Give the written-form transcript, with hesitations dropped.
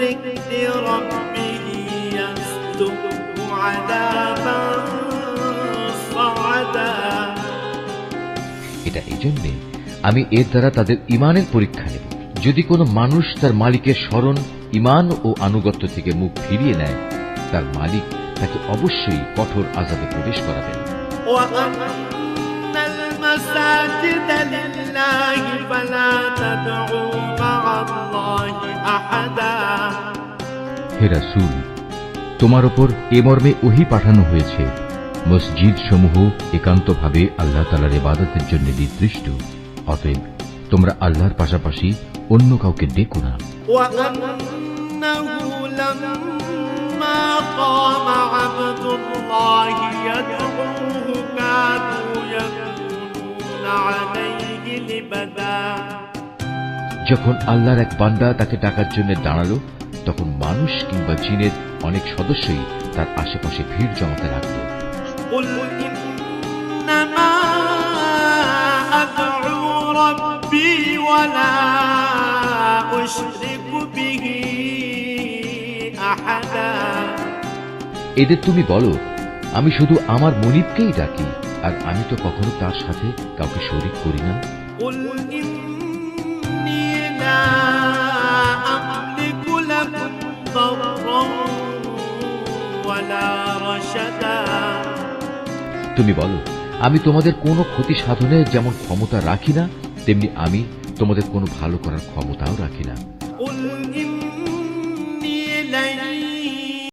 ذكر ربه يسلكه عذابا صعدا। এটা এই জন্যে আমি এর দ্বারা তাদের ঈমানের পরীক্ষা নেব। যদি কোনো মানুষ তার মালিকের স্মরণ, ঈমান ও আনুগত্য থেকে মুখ ফিরিয়ে নেয়, তার মালিক তাকে অবশ্যই কঠোর আযাবে প্রবেশ করাবেন। المساجد لله فلا تدعوا مع الله أحدا। হে রাসূল, তোমার উপর এ মর্মে ওহী পাঠানো হয়েছে, মসজিদ সমূহ একান্তভাবে আল্লাহ তাআলার ইবাদতের জন্য নির্দিষ্ট, অতএব তোমরা আল্লাহর পাশাপাশি অন্য কাউকে ডেকো না। وأنه لما قام عبد الله يدعوه كانوا يكونون عليه لبدا। যখন আল্লাহর এক বান্দা তাকে ডাকার জন্য দাঁড়ালো, তখন মানুষ কিংবা জিনের অনেক সদস্যই তার আশেপাশে ভিড় জমাতে লাগলো। قل إنما أدعو ربي ولا أشرك به أحدا। এদের তুমি বলো, আমি শুধু আমার মুনিবকেই ডাকি, আর আমি তো কখনো তার সাথে কাউকে শরীক করি না। قل إني لا أملك لكم ضرا ولا رشدا। তুমি বলো, আমি তোমাদের কোনো ক্ষতি সাধনের যেমন ক্ষমতা রাখি না, তেমনি আমি তোমাদের কোনো ভালো করার ক্ষমতাও রাখি না। قل إني لن